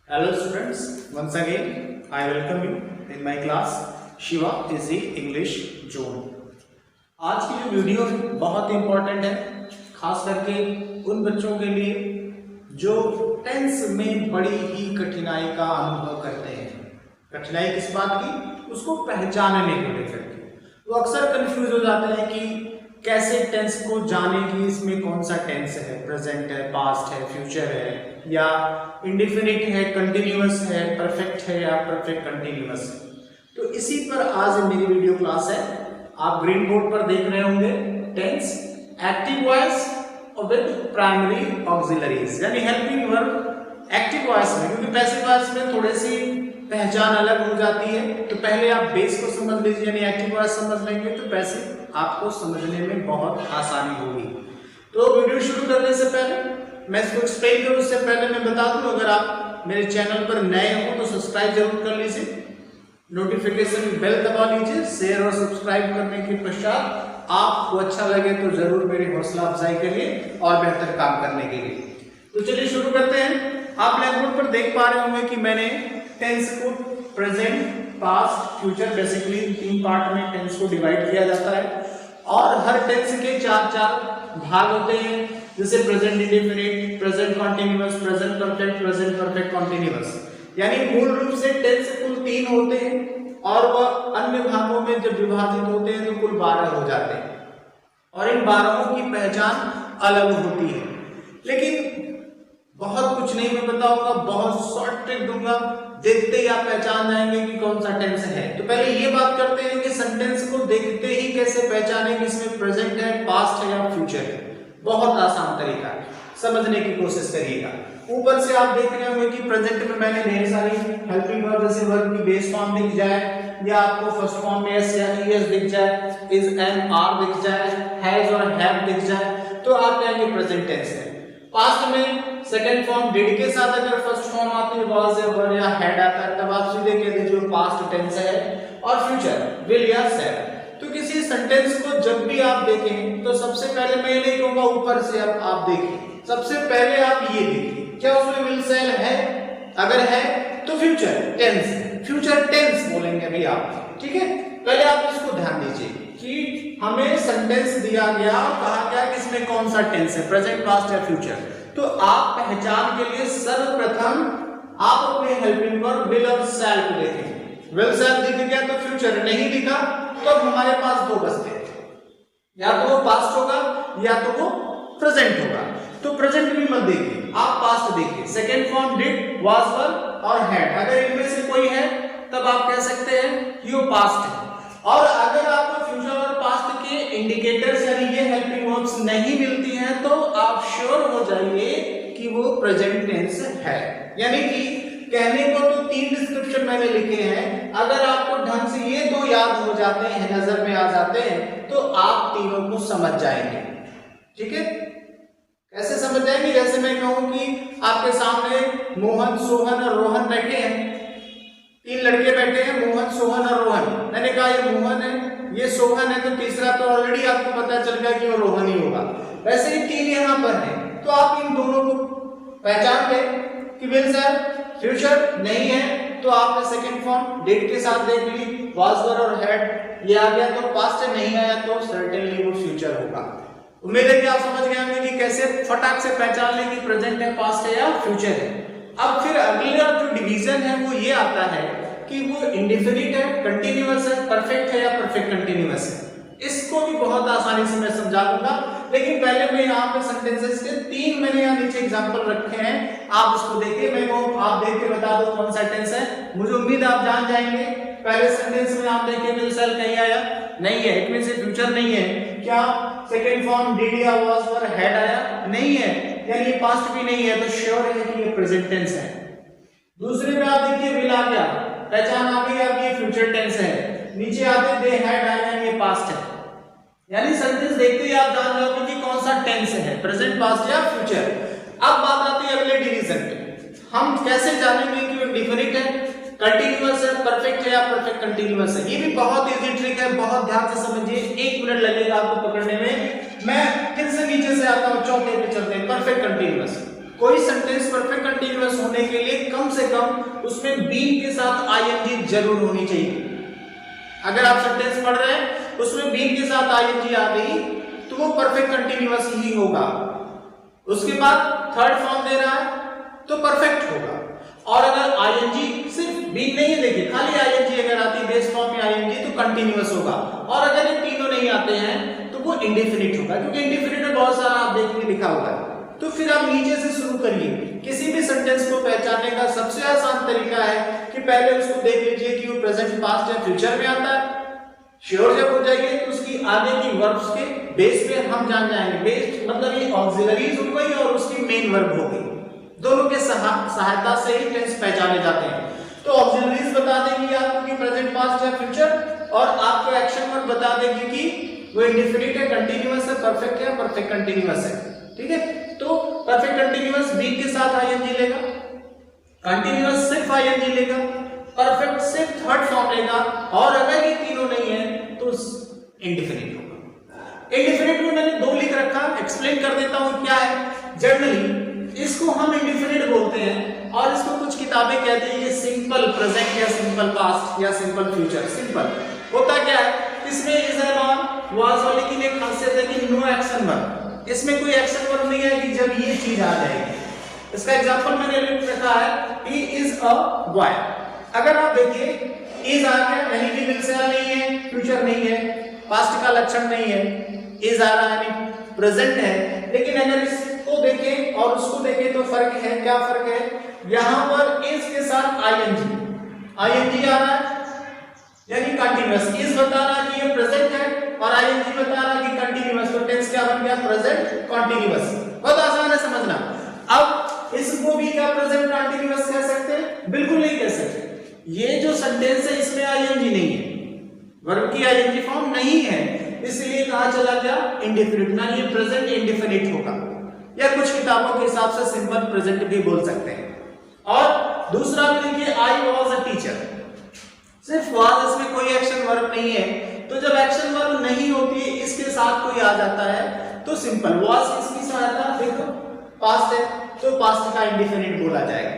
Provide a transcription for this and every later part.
Hello students, once again I welcome you in my class Shiva easy English zone. आज की जो video है बहुत इंपॉर्टेंट है, खास करके उन बच्चों के लिए जो टेंस में बड़ी ही कठिनाई का अनुभव करते हैं। कठिनाई किस बात की? उसको पहचानने को लेकर के वो अक्सर कंफ्यूज हो जाते हैं कि कैसे टेंस को जाने कि इसमें कौन सा टेंस है, प्रेजेंट है, पास्ट है, फ्यूचर है, या इंडिफिनिट है, कंटिन्यूअस है, परफेक्ट है या परफेक्ट कंटिन्यूअस है। तो इसी पर आज मेरी वीडियो क्लास है। आप ग्रीन बोर्ड पर देख रहे होंगे टेंस एक्टिव वॉइस और विद प्राइमरी ऑक्सिलरीज, यानी हेल्पिंग वर्ब एक्टिव वॉइस में, क्योंकि पैसिव वॉइस में थोड़ी सी पहचान अलग हो जाती है। तो पहले आप बेस को समझ लीजिए, यानी एक्टिव वॉइस समझ लेंगे तो पैसिव आपको समझने में बहुत आसानी होगी। तो वीडियो शुरू करने से पहले मैं इसको एक्सप्लेन करूं उससे पहले मैं बता दूं, अगर आप मेरे चैनल पर नए हो तो सब्सक्राइब जरूर कर लीजिए, नोटिफिकेशन बेल दबा लीजिए। शेयर और सब्सक्राइब करने के पश्चात आपको अच्छा लगे तो जरूर मेरी हौसला अफजाई करिए और बेहतर काम करने के लिए। तो चलिए शुरू करते हैं। आप ब्लैक बोर्ड पर देख पा रहे होंगे कि मैंने टेंस को प्रेजेंट, पास्ट, फ्यूचर, बेसिकली तीन पार्ट में टेंस को डिवाइड किया जाता है और हर टेंस के चार भाग होते हैं, जैसे present indefinite, present continuous, present perfect, present perfect continuous. यानी मूल रूप से टेंस कुल 3 होते हैं और वह अन्य भागों में जब विभाजित होते हैं तो कुल 12 हो जाते हैं और इन 12 की पहचान अलग होती है। लेकिन बहुत कुछ नहीं मैं बताऊंगा, बहुत शॉर्ट ट्रिक दूंगा, देखते ही आप पहचान जाएंगे कि कौन सा टेंस है। तो पहले ये बात करते हैं कि सेंटेंस को देखते ही कैसे पहचाने कि इसमें प्रेजेंट है, पास्ट है या फ्यूचर है। बहुत आसान तरीका है, समझने की कोशिश करिएगा। ऊपर से आप देख रहे होंगे कि प्रेजेंट में मैंने ढेर सारी हेल्पिंग वर्ब, जैसे वर्ब की बेस फॉर्म दिख जाए या आपको फर्स्ट फॉर्म में एस या ईएस दिख जाए, इज एंड आर दिख जाए, हैज और हैव दिख जाए, तो आप कहेंगे प्रेजेंट टेंस है। पास्ट में सेकंड फॉर्म डिड के साथ अगर फर्स्ट फॉर्म आती है, वाज या वर या हैड आता है, तब आप सीधे कह दीजिए पास्ट टेंस है। और फ्यूचर विल या सेड। तो किसी सेंटेंस को जब भी आप देखें तो सबसे पहले मैं ये नहीं कहूंगा ऊपर से आप देखिए, सबसे पहले आप ये देखिए क्या उसमें विल सेड है, अगर है तो फ्यूचर टेंस, फ्यूचर टेंस बोलेंगे भी आप, ठीक है। पहले आप इसको ध्यान दीजिए कि हमें सेंटेंस दिया गया, कहा गया कि इसमें कौन सा टेंस है, प्रेजेंट, पास्ट या फ्यूचर। तो आप पहचान के लिए सर्वप्रथम आप अपने हेल्पिंग वर्ब विल और शैल को देखें। विल शैल दिख गया तो फ्यूचर, नहीं दिखा तो हमारे पास दो बचते हैं, या तो वो पास्ट होगा या तो वो प्रेजेंट होगा। तो प्रेजेंट भी मत देखिए, आप पास्ट देखिए। सेकेंड फॉर्म डिड, वाज, वर और हैड, अगर इनमें से कोई है तब आप कह सकते हैं कि वो पास्ट है। और अगर आपको फ्यूचर और पास्ट के इंडिकेटर्स यानी ये हेल्पिंग वर्ब्स नहीं मिलती हैं तो आप श्योर हो जाइए कि वो प्रेजेंट टेंस है। यानी कि कहने को तो 3 डिस्क्रिप्शन मैंने लिखे हैं, अगर आपको ढंग से ये 2 याद हो जाते हैं, नजर में आ जाते हैं, तो आप तीनों को समझ जाएंगे, ठीक है। कैसे समझ जाएंगे? जैसे मैं कहूं कि आपके सामने मोहन, सोहन और रोहन बैठे हैं, 3 लड़के बैठे हैं, मोहन, सोहन और रोहन। मैंने कहा ये मोहन है, ये सोहन है, तो तीसरा तो ऑलरेडी आपको पता चल गया कि वो रोहन ही होगा। वैसे ही 3 यहाँ पर है, तो आप इन दोनों को पहचान गए कि विल सर फ्यूचर नहीं है, तो आपने सेकंड फॉर्म डिड के साथ देख ली, वाज, वर और हैड ये आ गया, तो पास्ट नहीं आया तो सर्टेनली वो फ्यूचर होगा। उम्मीद है कि आप समझ गए होंगे कि कैसे फटाक से पहचान लें कि प्रेजेंट है, पास्ट है या फ्यूचर है। अब फिर अगला जो डिवीजन है वो ये आता है कि वो इंडेफिनिट है, कंटिन्यूअस है, परफेक्ट है या परफेक्ट कंटिन्यूअस है। इसको भी बहुत आसानी से मैं समझा दूंगा, लेकिन पहले मैं यहाँ पे सेंटेंसेस के 3 मैंने यहाँ नीचे एग्जांपल रखे हैं, आप इसको देखिए। मैं वो आप देख के बता दो कौन सा टेंस है, मुझे उम्मीद है आप जान जाएंगे। पहले सेंटेंस में आप देखिए विल सेल कहीं आया नहीं है, इट मींस फ्यूचर नहीं है। क्या सेकंड फॉर्म डिड या वाज, वर, हैड आया नहीं है, यानी ये पास्ट भी नहीं है, तो श्योर है कि ये प्रेजेंट टेंस है। दूसरे में आप देखिए विल आ गया, पहचान आ गई आप ये फ्यूचर टेंस है। नीचे आते दे हैड आया, ये पास्ट है। यानी सेंटेंस देखते ही आप जान जाओगे कि कौन सा टेंस है, प्रेजेंट, पास्ट या फ्यूचर। अब बात आती है अगले डिवीजन पे, हम कैसे जानेंगे कि वो इंडेफिनिट है, कंटिन्यूअस है, परफेक्ट है या परफेक्ट कंटिन्यूअस है। ये भी बहुत इजी ट्रिक है, बहुत ध्यान से समझिए, 1 मिनट लगेगा आपको पकड़ने में। मैं फिर से नीचे से आता हूं, चौथे पे चलते हैं। परफेक्ट कंटिन्यूअस, कोई सेंटेंस परफेक्ट कंटिन्यूअस कंटिन्यूअस होने के लिए कम से कम उसमें बीन के साथ आईएनजी जरूर होनी चाहिए। अगर आप सेंटेंस पढ़ रहे हैं उसमें बीन के साथ आईएनजी आ गई तो वो परफेक्ट कंटिन्यूअस ही होगा। उसके बाद थर्ड फॉर्म दे रहा है तो परफेक्ट होगा। और अगर आईएनजी सिर्फ बीन नहीं है, देखिए खाली आईएनजी अगर आती है बेस फॉर्म में आईएनजी तो कंटिन्यूअस होगा। और अगर ये तीनों नहीं आते हैं तो वो इंडेफिनिट होगा, क्योंकि इंडेफिनिट में बहुत सारा आप देखिए लिखा हुआ है। तो फिर आप नीचे से शुरू करिए। किसी भी सेंटेंस को पहचानने का सबसे आसान तरीका है कि पहले उसको देख लीजिए कि वो प्रेजेंट, पास्ट या फ्यूचर में आता है। श्योर जब हो जाएंगे तो उसकी आगे की वर्ब्स के बेस पे हम जान जाएंगे। बेस मतलब ये ऑक्सिलरीज हो गई और उसकी मेन वर्ब हो गई, दोनों के सहायता से ही टेंस पहचाने जाते हैं। तो ऑक्सिलरीज बता देंगी आपको कि प्रेजेंट, पास्ट या फ्यूचर, और आपको एक्शन वर्ब बता देगी कि वो इंडेफिनिट है, कंटीन्यूअस है, परफेक्ट है, परफेक्ट कंटीन्यूअस है। ठीक है, तो परफेक्ट कंटीन्यूअस बी के साथ आईएनजी लेगा, कंटीन्यूअस सिर्फ आईएनजी लेगा, परफेक्ट सिर्फ थर्ड फॉर्म लेगा, और अगर ये तीनों नहीं है तो इंडेफिनिट होगा। इंडेफिनिट में मैंने दो लिख रखा, एक्सप्लेन कर देता हूं क्या है। जनरली इसको हम इंडेफिनिट बोलते हैं और इसको कुछ किताबें कहती है ये सिंपल प्रेजेंट या सिंपल पास्ट या सिंपल फ्यूचर। सिंपल होता क्या है, इसमें इज एंड ऑन वाज वाले की एक खासियत है कि नो एक्शन वर्ब, इसमें कोई एक्शन वर्ब नहीं है कि जब ये चीज आ जाएगी। इसका एग्जांपल मैंने लिख रखा है, ही इज अ बॉय। अगर आप देखिए इज आ गया यानी कि विल से आ नहीं है, फ्यूचर नहीं है, पास्ट का लक्षण नहीं है, इज आ रहा है यानी प्रेजेंट है। लेकिन अगर इसको देखें और उसको देखें तो फर्क है। क्या फर्क है, यहां पर इज के साथ आईएनजी आ रहा है यानी कंटीन्यूअस। इज बता रहा है कि ये प्रेजेंट है और आईएनजी बता रहा है कि कंटीन्यूअस, तो टेंस क्या बन गया, प्रेजेंट कंटीन्यूअस। बहुत आसान है समझना। अब इसको भी क्या प्रेजेंट कंटीन्यूअस कह सकते हैं? बिल्कुल नहीं कह सकते। ये जो सेंटेंस है इसमें आईएनजी नहीं है, वर्ब की आईएनजी फॉर्म नहीं है, इसलिए कहां चला गया, इंडेफिनिट। ना ये प्रेजेंट इंडेफिनिट होगा, या कुछ किताबों के हिसाब से सिंपल प्रेजेंट भी बोल सकते हैं। और दूसरा देखिए, आई वाज अ टीचर, सिर्फ वाज, इसमें कोई एक्शन वर्ब नहीं है। तो जब एक्शन वर्ब नहीं होती है इसके साथ कोई आ जाता है तो सिंपल। वाज इसकी सहायता देखो पास्ट है तो पास्ट का इंडेफिनिट बोला जाएगा।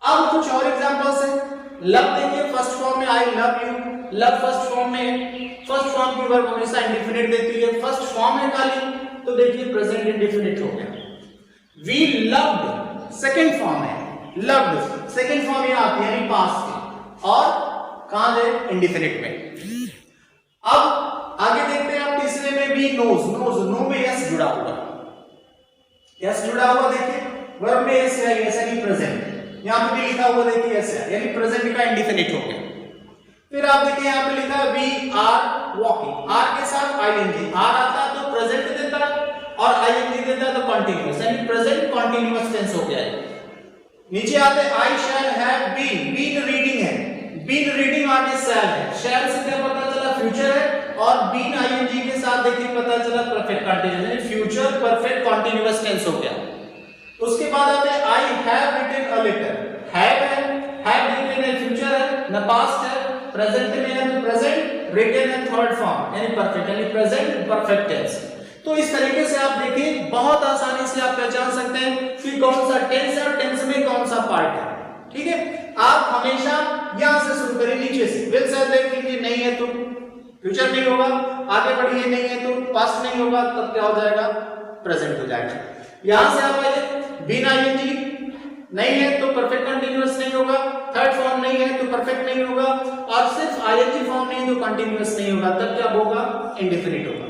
अब कुछ और एग्जांपल्स हैं। लव देखिए फर्स्ट फॉर्म में I love you, love first form में, फर्स्ट फॉर्म की वर्ब हमेशा इंडेफिनिट देती है। फर्स्ट फॉर्म है खाली तो देखिए प्रेजेंट इंडेफिनिट हो गया। वी लव्ड सेकंड फॉर्म है, लव्ड सेकंड फॉर्म ये आती है यानी पास्ट की, और कहां है, इंडेफिनिट में। अब आगे देखते हैं आप तीसरे में भी नोज, नो में यस जुड़ा हुआ, यस जुड़ा हुआ देखिए, वर्ब में यस है यानी प्रेजेंट, यहां पे भी लिखा हुआ देखिए यस है यानी प्रेजेंट का इंडेफिनिट हो गया। फिर आप देखिए यहां पे लिखा है वी आर वॉकिंग, आर के साथ आईएनजी, आर आता है तो प्रेजेंट देता है और आईएनजी देता है तो कंटीन्यूअस यानी प्रेजेंट कंटीन्यूअस टेंस हो गया है। नीचे आते I shall have been, been reading है, बीन रीडिंग आगे शैल है, शैल से क्या पता चला फ्यूचर है, और बीन आईएनजी के साथ देखिए पता चला परफेक्ट कंटीन्यूअस यानी फ्यूचर परफेक्ट कंटीन्यूअस टेंस हो गया। उसके बाद आते हैं I have written a letter, have है, हैव देखिए ना फ्यूचर है ना पास्ट है, प्रेजेंट में है तो प्रेजेंट, रिटन है थर्ड फॉर्म यानी परफेक्ट यानी प्रेजेंट परफेक्ट टेंस। तो इस तरीके से आप देखिए बहुत आसानी से आप पहचान सकते हैं कि कौन सा टेंस है और टेंस में कौन सा पार्ट है। ठीक है, आप हमेशा यहां से शुरू करें नीचे से। विल से देख लीजिए नहीं है तो फ्यूचर नहीं होगा, आगे बढ़िए नहीं है तो पास्ट नहीं होगा, तब क्या हो जाएगा, प्रेजेंट हो जाएगा। यहां से आप आइए, बिन आईएनजी नहीं है तो परफेक्ट कंटीन्यूअस नहीं होगा, थर्ड फॉर्म नहीं है तो परफेक्ट नहीं होगा, और सिर्फ आईएनजी फॉर्म नहीं तो कंटीन्यूअस नहीं होगा, तब क्या होगा, इंडेफिनिट होगा।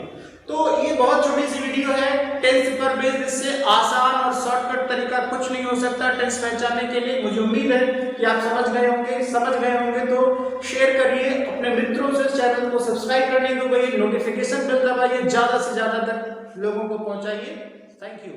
तो ये बहुत छोटी सी वीडियो है टेंस पर बेस्ड, इससे आसान और शॉर्टकट तरीका कुछ नहीं हो सकता टेंस पहचानने के लिए। मुझे उम्मीद है कि आप समझ गए होंगे तो शेयर करिए अपने मित्रों से, चैनल को सब्सक्राइब करने को कहिए, नोटिफिकेशन बेल दबाइए, ज्यादा से ज्यादा तक लोगों को पहुंचाइए। Thank you.